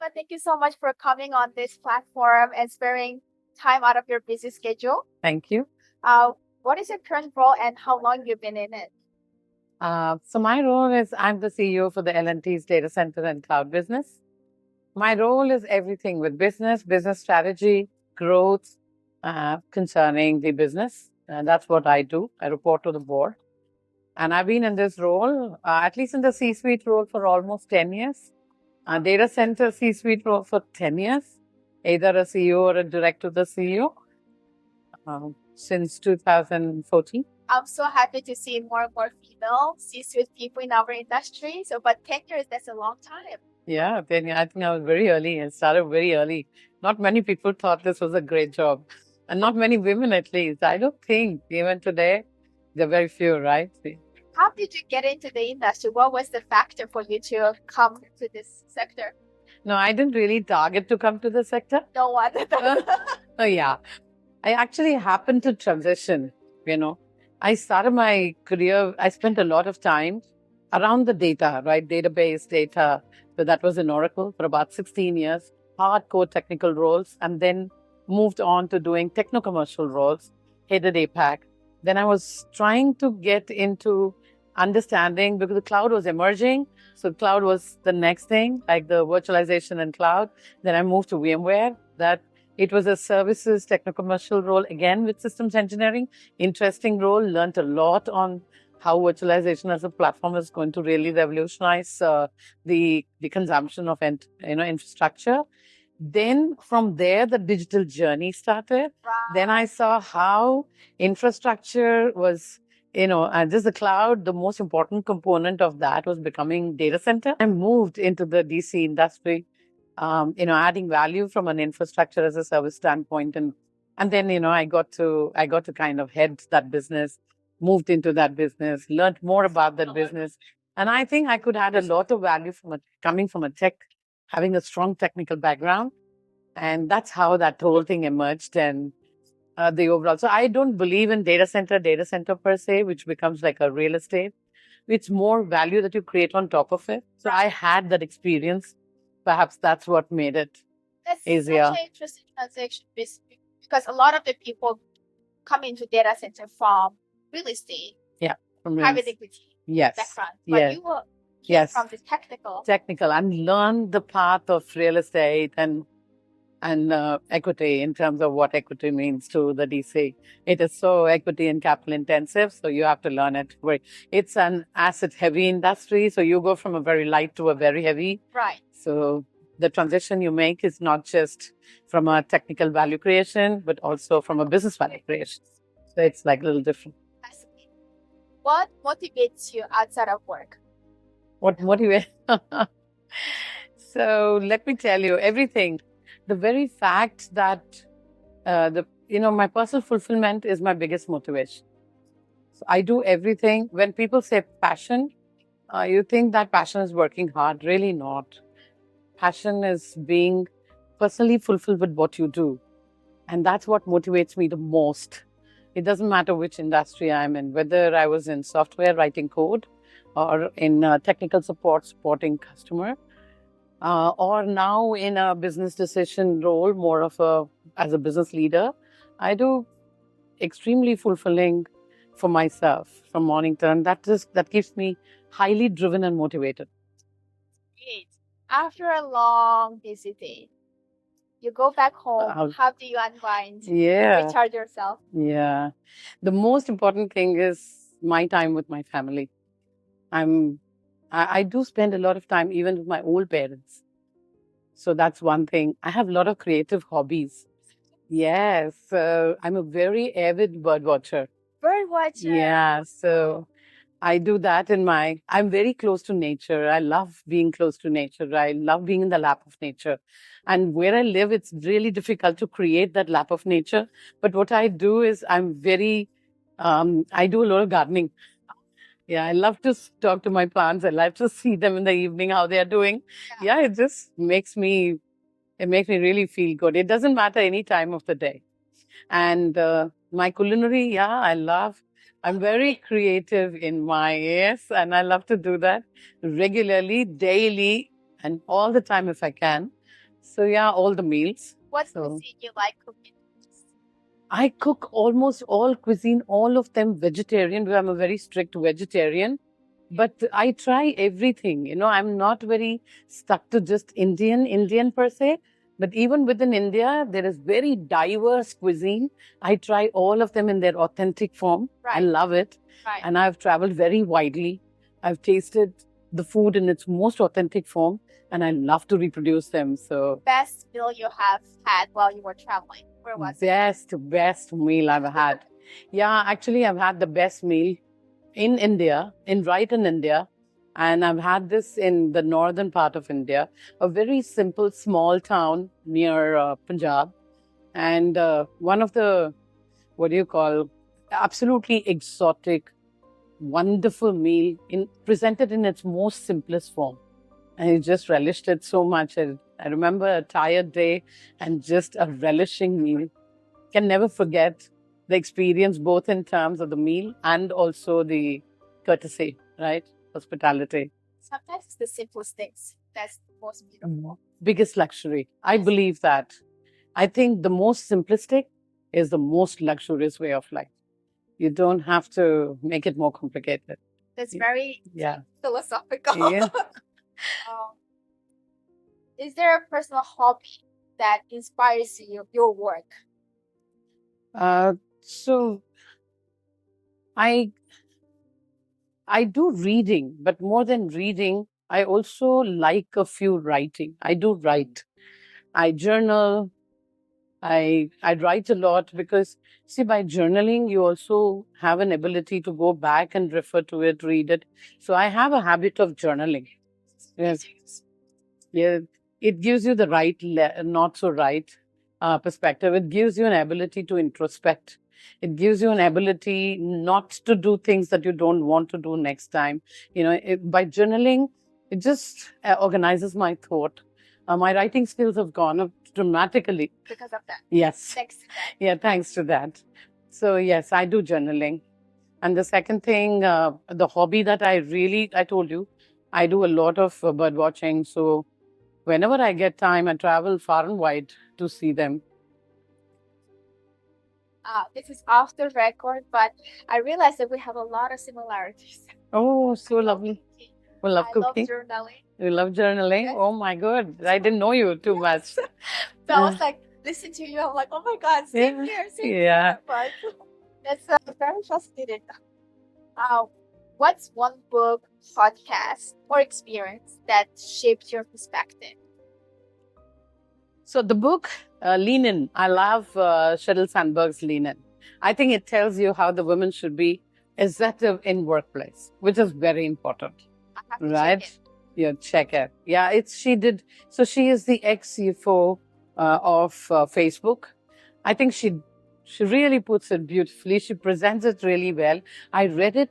Seema, thank you so much for coming on this platform and sparing time out of your busy schedule. Thank you. Uh, what is your current role and how long you've been in it? So my role is I'm the CEO for the L&T's data center and cloud business. My role is everything with business strategy, growth, concerning the business. And that's what I do. I report to the board. And I've been in this role, at least in the C-suite role for almost 10 years. Data center C-suite role for 10 years, either a CEO or a director of the CEO since 2014. I'm so happy to see more and more female C-suite people in our industry. But 10 years, that's a long time. Yeah, then I think I was very early and started very early. Not many people thought this was a great job, and not many women at least. I don't think even today, there are very few, right? How did you get into the industry? What was the factor for you to come to this sector? No, I didn't really target to come to the sector. No one. Oh, yeah. I actually happened to transition, I started my career, I spent a lot of time around the data, right? Database data. So that was in Oracle for about 16 years, hardcore technical roles, and then moved on to doing techno-commercial roles, headed APAC. Then I was trying to get into understanding because the cloud was emerging. So cloud was the next thing, like the virtualization and cloud. Then I moved to VMware. That it was a services techno-commercial role, again with systems engineering. Interesting role, learned a lot on how virtualization as a platform is going to really revolutionize the consumption of infrastructure. Then from there, the digital journey started. Wow. Then I saw how infrastructure was, just the cloud, the most important component of that was becoming data center. I moved into the DC industry, adding value from an infrastructure as a service standpoint. And then, I got to kind of head that business, moved into that business, learned more about that business. And I think I could add a lot of value coming from a tech, having a strong technical background. And that's how that whole thing emerged and the overall. So I don't believe in data center per se, which becomes like a real estate. It's more value that you create on top of it. So I had that experience. Perhaps that's what made it easier. That's such an interesting transaction because a lot of the people come into data center from real estate, private equity background. But you were from the technical and learn the path of real estate and equity in terms of what equity means to the DC. It is so equity and capital intensive, so you have to learn it. It's an asset heavy industry, so you go from a very light to a very heavy. Right. So the transition you make is not just from a technical value creation, but also from a business value creation. So it's like a little different. Fascinating. What motivates you outside of work? What motivates? So let me tell you, everything. The very fact that my personal fulfillment is my biggest motivation. So I do everything. When people say passion, you think that passion is working hard. Really not. Passion is being personally fulfilled with what you do. And that's what motivates me the most. It doesn't matter which industry I'm in, whether I was in software writing code or in technical support supporting customer, or now in a business decision role, more of as a business leader. I do extremely fulfilling for myself from morning to night. That keeps me highly driven and motivated. Great. After a long busy day, you go back home. How do you unwind? Recharge yourself? Yeah. The most important thing is my time with my family. I do spend a lot of time even with my old parents. So that's one thing. I have a lot of creative hobbies. Yes. I'm a very avid bird watcher. Bird watcher? Yeah. So I do that I'm very close to nature. I love being close to nature. I love being in the lap of nature. And where I live, it's really difficult to create that lap of nature. But what I do is I do a lot of gardening. Yeah, I love to talk to my plants. I love to see them in the evening, how they are doing. Yeah, it just makes me really feel good. It doesn't matter any time of the day. And my culinary, I'm very creative and I love to do that regularly, daily, and all the time if I can. So yeah, all the meals. What's cuisine you like cooking? I cook almost all cuisine, all of them vegetarian, because I'm a very strict vegetarian. But I try everything. I'm not very stuck to just Indian per se. But even within India, there is very diverse cuisine. I try all of them in their authentic form. I love it. And I've traveled very widely. I've tasted the food in its most authentic form, and I love to reproduce them. So, best meal you have had while you were traveling? Where was it? Best meal I've had. Yeah, actually, I've had the best meal in India, right in India. And I've had this in the northern part of India, a very simple small town near Punjab. And one of the, absolutely exotic, wonderful meal presented in its most simplest form. And I just relished it so much. I remember a tired day and just a relishing meal. Can never forget the experience, both in terms of the meal and also the courtesy, right? Hospitality. Sometimes it's the simplest things that's the most beautiful. Biggest luxury. I believe that. I think the most simplistic is the most luxurious way of life. You don't have to make it more complicated. That's very philosophical. Yeah. Is there a personal hobby that inspires your work? So I do reading, but more than reading, I also like a few writing. I do write. I journal. I write a lot because, see, by journaling, you also have an ability to go back and refer to it, read it. So I have a habit of journaling. Yes. Yeah. It gives you the right, not so right perspective. It gives you an ability to introspect. It gives you an ability not to do things that you don't want to do next time. By journaling, it just organizes my thought. My writing skills have gone up dramatically. Because of that? Yes. Thanks to that. Yeah, thanks to that. So yes, I do journaling. And the second thing, the hobby that I told you, I do a lot of bird watching. So whenever I get time, I travel far and wide to see them. This is off the record, but I realized that we have a lot of similarities. Oh, so lovely. We love cooking. I love journaling. You love journaling? Yes. Oh my God. I didn't know you too much. So I was like, listen to you. I'm like, oh my God, same here. But that's very fascinating. What's one book, podcast, or experience that shaped your perspective? So the book, Lean In. I love Sheryl Sandberg's Lean In. I think it tells you how the women should be assertive in workplace, which is very important. I have to check it. Yeah, check it. Yeah, she did. So she is the ex-CFO of Facebook. I think she really puts it beautifully. She presents it really well. I read it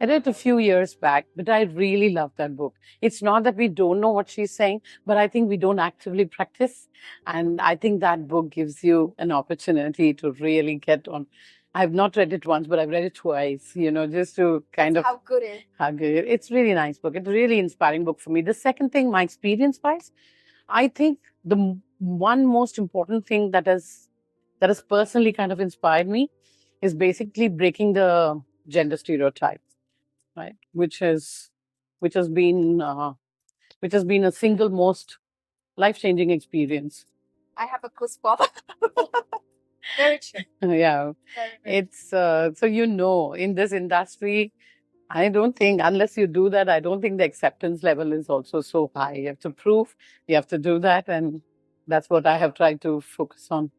a few years back, but I really love that book. It's not that we don't know what she's saying, but I think we don't actively practice. And I think that book gives you an opportunity to really get on. I've not read it once, but I've read it twice, just to kind of... How good it is. It's a really nice book. It's a really inspiring book for me. The second thing, my experience-wise, I think the one most important thing that has personally kind of inspired me is basically breaking the gender stereotype. Right, which has been a single most life-changing experience. I have a goosebump. Very true. Yeah, it's so in this industry, I don't think, unless you do that, I don't think the acceptance level is also so high. You have to prove, you have to do that, and that's what I have tried to focus on.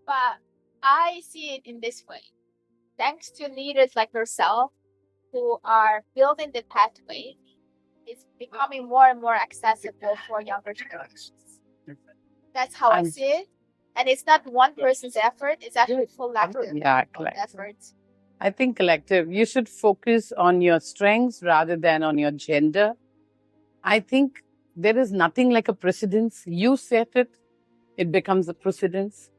But I see it in this way. Thanks to leaders like yourself, who are building the pathway, it's becoming more and more accessible for younger generations. That's how I see it. And it's not one person's effort, it's actually collective effort. I think collective. You should focus on your strengths rather than on your gender. I think there is nothing like a precedence. You set it, it becomes a precedence.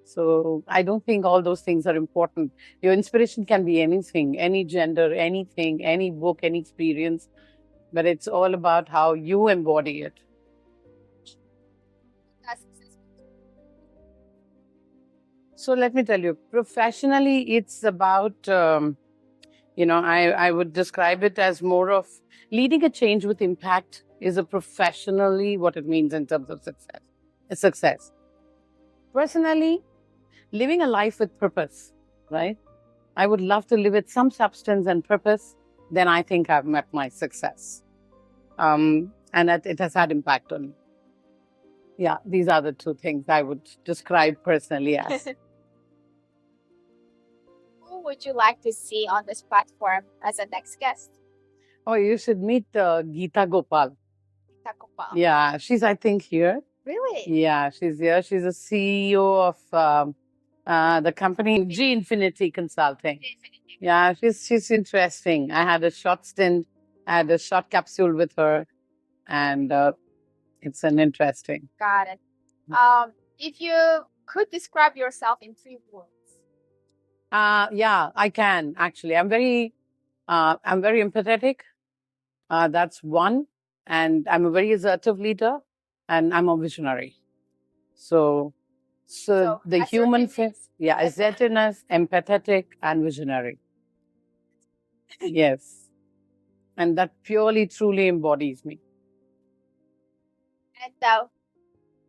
So I don't think all those things are important. Your inspiration can be anything, any gender, anything, any book, any experience, but it's all about how you embody it. as successful? So let me tell you, professionally, it's about, I would describe it as more of leading a change with impact is a professionally what it means in terms of success. A success. Personally, living a life with purpose, right? I would love to live with some substance and purpose. Then I think I've met my success. And that it has had impact on me. Yeah, these are the two things I would describe personally as. Who would you like to see on this platform as a next guest? Oh, you should meet Geeta Gopal. Geeta Gopal. Yeah, she's, I think, here. Really? Yeah, she's here. She's a CEO of the company G-Infinity Consulting. G-Infinity. Yeah, she's interesting. I had a short stint, I had a short capsule with her, and it's an interesting. Got it. If you could describe yourself in 3 words. Yeah, I can actually. I'm very empathetic. That's one, and I'm a very assertive leader, and I'm a visionary. So the human face, yeah, assertiveness, empathetic, and visionary. Yes, and that purely, truly embodies me. And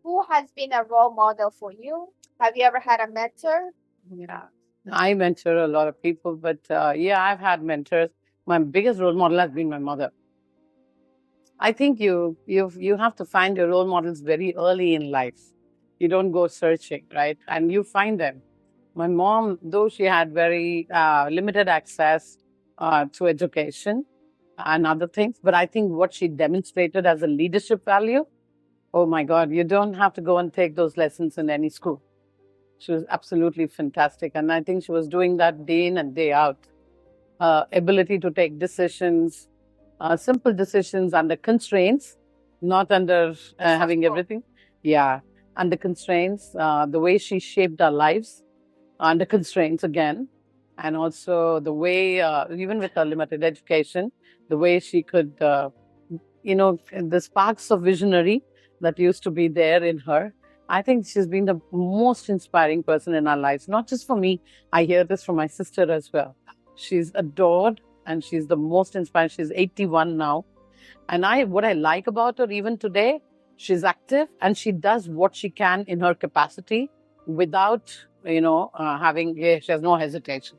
who has been a role model for you? Have you ever had a mentor? Yeah, I mentor a lot of people, but yeah, I've had mentors. My biggest role model has been my mother. I think you have to find your role models very early in life. You don't go searching, right? And you find them. My mom, though she had very limited access to education and other things, but I think what she demonstrated as a leadership value, oh my God, you don't have to go and take those lessons in any school. She was absolutely fantastic. And I think she was doing that day in and day out. Ability to take decisions, simple decisions under constraints, not under having everything. Yeah, under constraints. The way she shaped our lives under constraints again. And also the way, even with her limited education, the way she could, the sparks of visionary that used to be there in her. I think she's been the most inspiring person in our lives, not just for me. I hear this from my sister as well. She's adored and she's the most inspiring. She's 81 now. And what I like about her even today, she's active and she does what she can in her capacity without, she has no hesitation,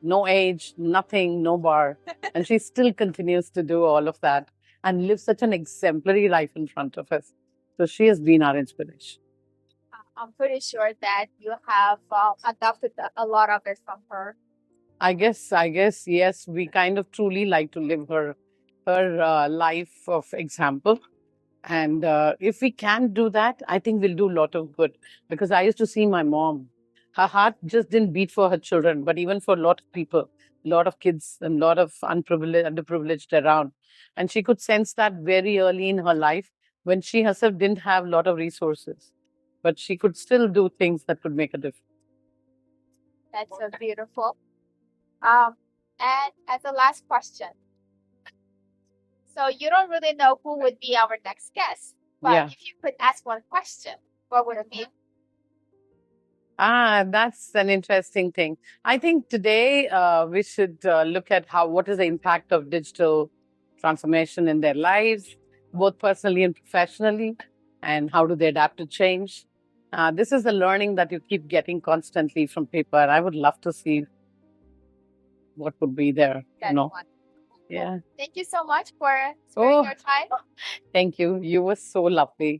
no age, nothing, no bar. And she still continues to do all of that and live such an exemplary life in front of us. So she has been our inspiration. I'm pretty sure that you have adopted a lot of it from her. I guess, yes, we kind of truly like to live her life of example. And if we can do that, I think we'll do a lot of good. Because I used to see my mom. Her heart just didn't beat for her children, but even for a lot of people, a lot of kids and a lot of underprivileged around. And she could sense that very early in her life when she herself didn't have a lot of resources. But she could still do things that could make a difference. That's so beautiful. And as a last question, so you don't really know who would be our next guest, but if you could ask one question, what would it be? That's an interesting thing. I think today we should look at what is the impact of digital transformation in their lives, both personally and professionally, and how do they adapt to change. This is the learning that you keep getting constantly from people. I would love to see what would be there. Yeah. Thank you so much for sparing your time. Thank you. You were so lovely.